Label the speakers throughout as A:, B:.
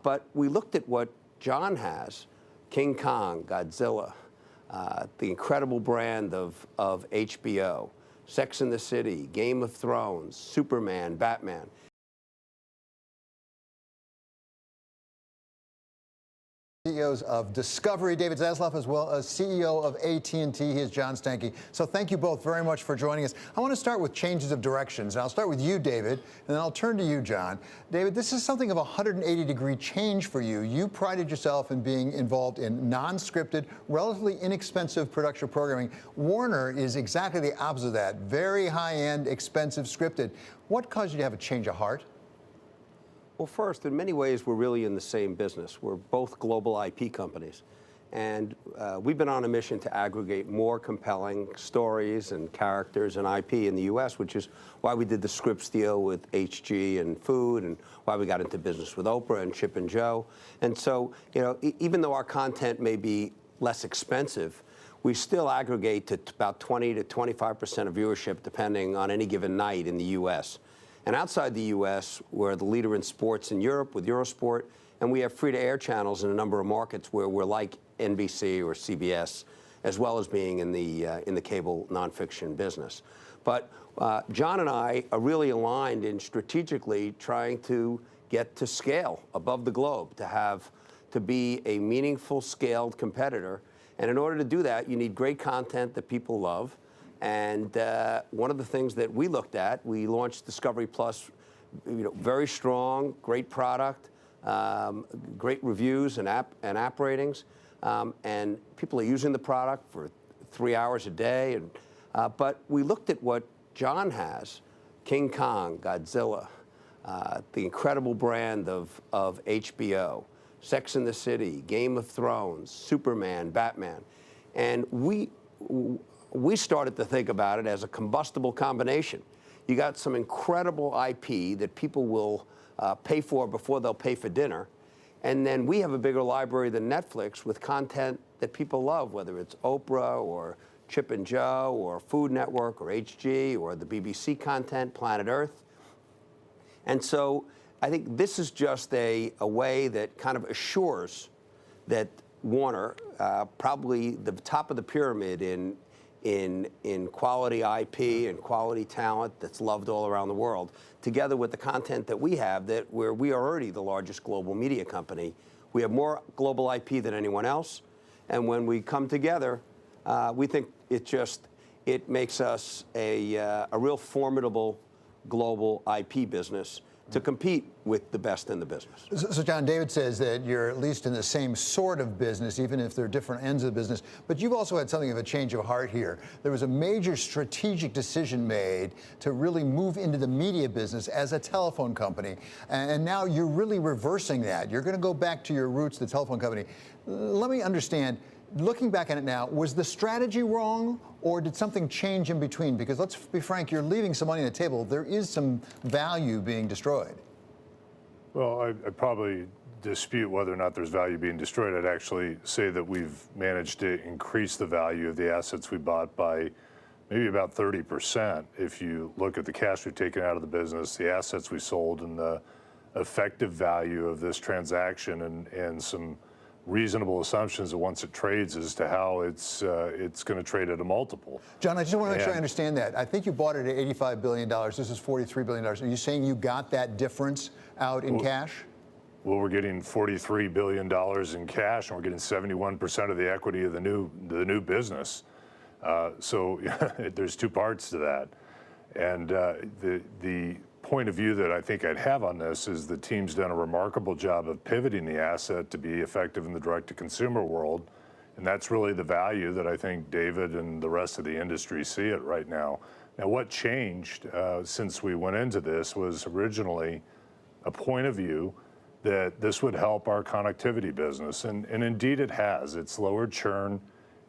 A: But we looked at what John has, King Kong, Godzilla, the incredible brand of HBO, Sex and the City, Game of Thrones, Superman, Batman.
B: CEOs of Discovery, David Zaslav, as well as CEO of AT&T. He is John Stankey. So thank you both very much for joining us. I want to start with changes of directions. And I'll start with you, David, and then I'll turn to you, John. David, this is something of a 180-degree change for you. You prided yourself in being involved in non-scripted, relatively inexpensive production programming. Warner is exactly the opposite of that. Very high-end, expensive, scripted. What caused you to have a change of heart?
A: Well, first, in many ways, we're really in the same business. We're both global IP companies. And we've been on a mission to aggregate more compelling stories and characters and IP in the U.S., which is why we did the Scripps deal with HG and Food, and why we got into business with Oprah and Chip and Jo. And so, you know, even though our content may be less expensive, we still aggregate to about 20 to 25% of viewership, depending on any given night in the U.S. And outside the U.S., we're the leader in sports in Europe with Eurosport, and we have free-to-air channels in a number of markets where we're like NBC or CBS, as well as being in the cable nonfiction business. But John and I are really aligned in strategically trying to get to scale above the globe, to be a meaningful, scaled competitor. And in order to do that, you need great content that people love. And one of the things that we looked at, we launched Discovery Plus, very strong, great product, great reviews and app ratings, and people are using the product for 3 hours a day. But we looked at what John has, King Kong, Godzilla, the incredible brand of HBO, Sex and the City, Game of Thrones, Superman, Batman, and we started to think about it as a combustible combination. You got some incredible IP that people will pay for before they'll pay for dinner. And then we have a bigger library than Netflix with content that people love, whether it's Oprah or Chip and Jo or Food Network or HG or the BBC content, Planet Earth. And so I think this is just a way that kind of assures that Warner, probably the top of the pyramid in quality IP and quality talent that's loved all around the world, together with the content that we have, where we are already the largest global media company. We have more global IP than anyone else, and when we come together, we think it makes us a real formidable global IP business to compete with the best in the business.
B: So John, David says that you're at least in the same sort of business, even if they're different ends of the business. But you've also had something of a change of heart here. There was a major strategic decision made to really move into the media business as a telephone company. And now you're really reversing that. You're going to go back to your roots, the telephone company. Let me understand. Looking back at it now, was the strategy wrong, or did something change in between? Because let's be frank, you're leaving some money on the table. There is some value being destroyed.
C: Well, I'd probably dispute whether or not there's value being destroyed. I'd actually say that we've managed to increase the value of the assets we bought by maybe about 30%. If you look at the cash we've taken out of the business, the assets we sold, and the effective value of this transaction, and some reasonable assumptions that once it trades as to how it's going to trade at a multiple.
B: John, I just want to make sure I understand that. I think you bought it at $85 billion. This is $43 billion. Are you saying you got that difference out in cash?
C: Well, we're getting $43 billion in cash, and we're getting 71% of the equity of the new business. So there's two parts to that. And the point of view that I think I'd have on this is the team's done a remarkable job of pivoting the asset to be effective in the direct-to-consumer world, and that's really the value that I think David and the rest of the industry see it right now. Now, what changed since we went into this was originally a point of view that this would help our connectivity business, and indeed it has. It's lowered churn,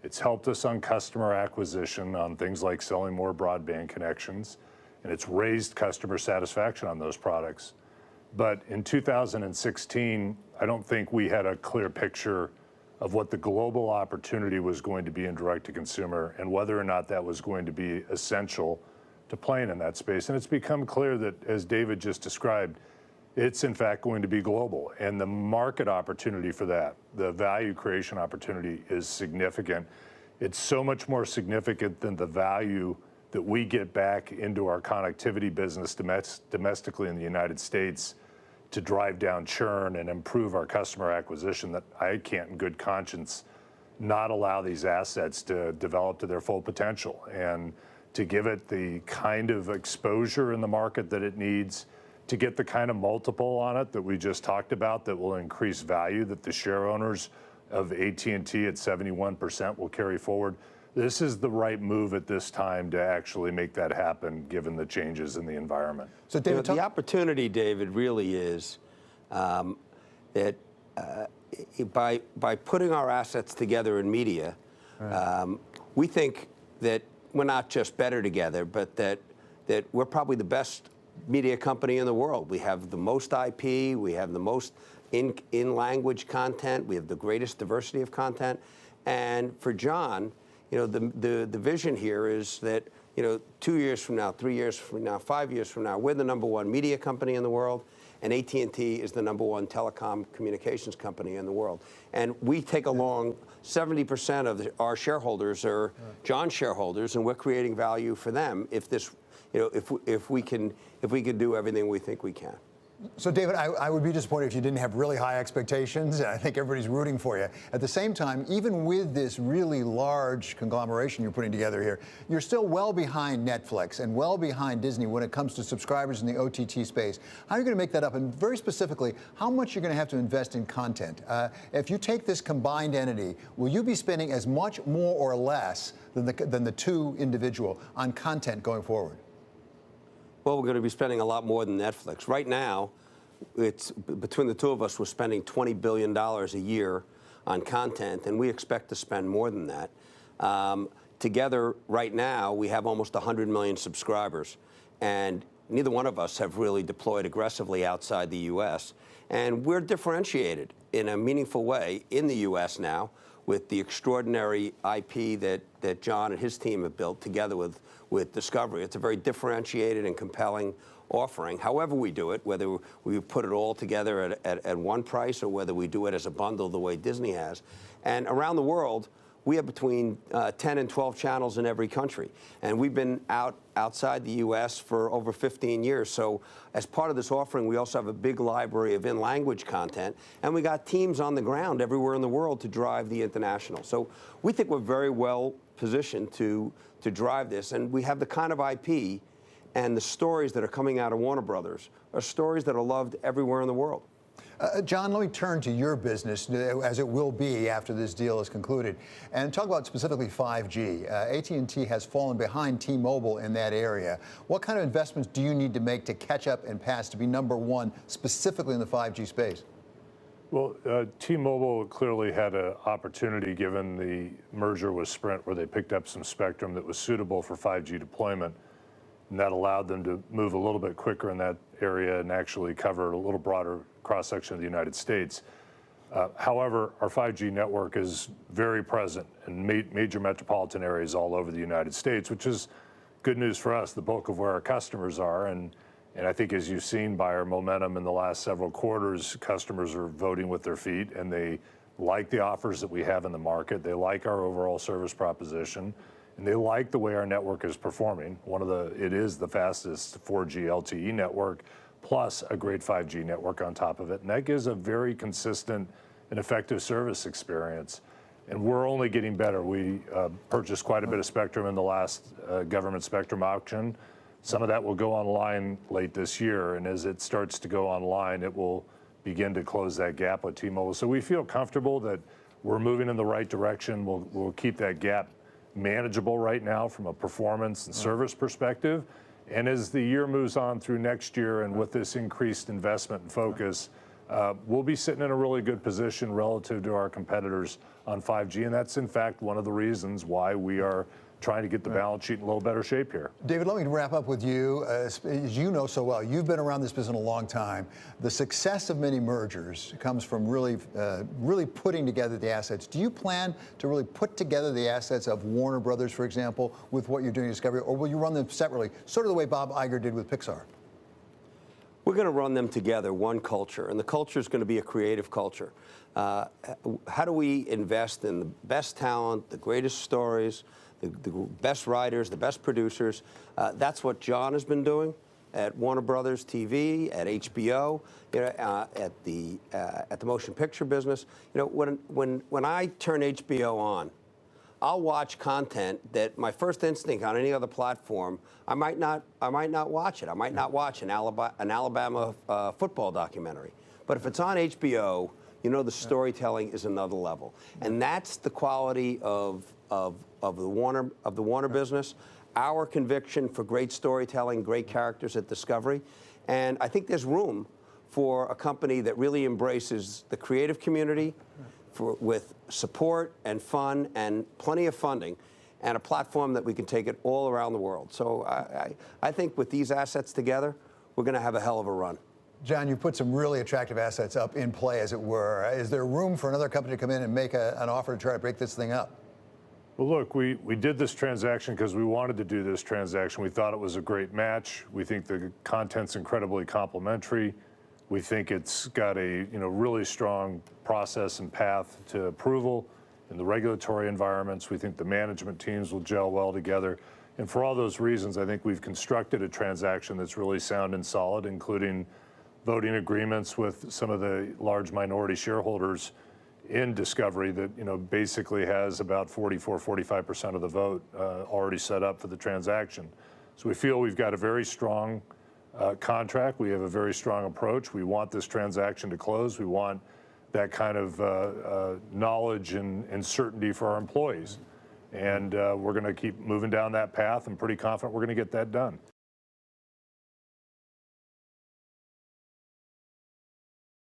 C: it's helped us on customer acquisition on things like selling more broadband connections, and it's raised customer satisfaction on those products. But in 2016, I don't think we had a clear picture of what the global opportunity was going to be in direct-to-consumer and whether or not that was going to be essential to playing in that space. And it's become clear that, as David just described, It's in fact going to be global, and the market opportunity for that, the value creation opportunity, is significant. It's so much more significant than the value that we get back into our connectivity business domestically in the United States to drive down churn and improve our customer acquisition, that I can't in good conscience not allow these assets to develop to their full potential, and to give it the kind of exposure in the market that it needs, to get the kind of multiple on it that we just talked about that will increase value, that the share owners of AT&T at 71% will carry forward. This is the right move at this time to actually make that happen, given the changes in the environment.
B: So, David,
A: the opportunity, David, really is that by putting our assets together in media, we think that we're not just better together, but that we're probably the best media company in the world. We have the most IP, we have the most in-language content, we have the greatest diversity of content. And for John, you know, the vision here is that, you know, 2 years from now, 3 years from now, 5 years from now, we're the #1 media company in the world, and AT&T is the #1 telecom communications company in the world. And we take along 70% of our shareholders are John's shareholders, and we're creating value for them if this, you know, if we can do everything we think we can.
B: So, David, I would be disappointed if you didn't have really high expectations. I think everybody's rooting for you. At the same time, even with this really large conglomeration you're putting together here, you're still well behind Netflix and well behind Disney when it comes to subscribers in the OTT space. How are you going to make that up? And very specifically, how much you're going to have to invest in content? If you take this combined entity, will you be spending as much more or less than the two individual on content going forward?
A: Well, we're going to be spending a lot more than Netflix. Right now, it's between the two of us, we're spending $20 billion a year on content, and we expect to spend more than that. Together, right now, we have almost 100 million subscribers, and neither one of us have really deployed aggressively outside the U.S. And we're differentiated in a meaningful way in the U.S. now with the extraordinary IP that John and his team have built together with Discovery. It's a very differentiated and compelling offering. However we do it, whether we put it all together at one price or whether we do it as a bundle the way Disney has. And around the world, we have between 10 and 12 channels in every country. And we've been outside the U.S. for over 15 years. So as part of this offering, we also have a big library of in-language content. And we got teams on the ground everywhere in the world to drive the international. So we think we're very well positioned to drive this. And we have the kind of IP and the stories that are coming out of Warner Brothers are stories that are loved everywhere in the world.
B: John, let me turn to your business, as it will be after this deal is concluded, and talk about specifically 5G. AT&T has fallen behind T-Mobile in that area. What kind of investments do you need to make to catch up and pass to be #1 specifically in the 5G space?
C: Well, T-Mobile clearly had an opportunity given the merger with Sprint where they picked up some spectrum that was suitable for 5G deployment. And that allowed them to move a little bit quicker in that area and actually cover a little broader cross-section of the United States. However, our 5G network is very present in major metropolitan areas all over the United States, which is good news for us, the bulk of where our customers are. And I think as you've seen by our momentum in the last several quarters, customers are voting with their feet, and they like the offers that we have in the market. They like our overall service proposition. And they like the way our network is performing. It is the fastest 4G LTE network, plus a great 5G network on top of it. And that gives a very consistent and effective service experience. And we're only getting better. We purchased quite a bit of spectrum in the last government spectrum auction. Some of that will go online late this year. And as it starts to go online, it will begin to close that gap with T-Mobile. So we feel comfortable that we're moving in the right direction. We'll keep that gap manageable right now from a performance and service perspective. And as the year moves on through next year and with this increased investment and focus, we'll be sitting in a really good position relative to our competitors on 5G. And that's, in fact, one of the reasons why we are trying to get the balance sheet in a little better shape here.
B: David, let me wrap up with you. As you know so well, you've been around this business a long time. The success of many mergers comes from really putting together the assets. Do you plan to really put together the assets of Warner Brothers, for example, with what you're doing at Discovery, or will you run them separately, sort of the way Bob Iger did with Pixar?
A: We're going to run them together, one culture, and the culture is going to be a creative culture. How do we invest in the best talent, the greatest stories, the best writers, the best producers? That's what John has been doing at Warner Brothers TV, at HBO, you know, at the motion picture business. You know, when I turn HBO on, I'll watch content that my first instinct on any other platform, I might not watch it. I might not watch an Alabama football documentary. But if it's on HBO, you know the storytelling is another level, and that's the quality of the Warner business. Our conviction for great storytelling, great characters at Discovery, and I think there's room for a company that really embraces the creative community, with support and fun and plenty of funding, and a platform that we can take it all around the world. So I think with these assets together, we're going to have a hell of a run.
B: John, you put some really attractive assets up in play, as it were. Is there room for another company to come in and make an offer to try to break this thing up?
C: Well, look, we did this transaction because we wanted to do this transaction. We thought it was a great match. We think the content's incredibly complementary. We think it's got a really strong process and path to approval in the regulatory environments. We think the management teams will gel well together. And for all those reasons, I think we've constructed a transaction that's really sound and solid, including voting agreements with some of the large minority shareholders in Discovery that basically has about 45% of the vote already set up for the transaction. So we feel we've got a very strong contract. We have a very strong approach. We want this transaction to close. We want that kind of knowledge and certainty for our employees. And we're going to keep moving down that path. I'm pretty confident we're going to get that done.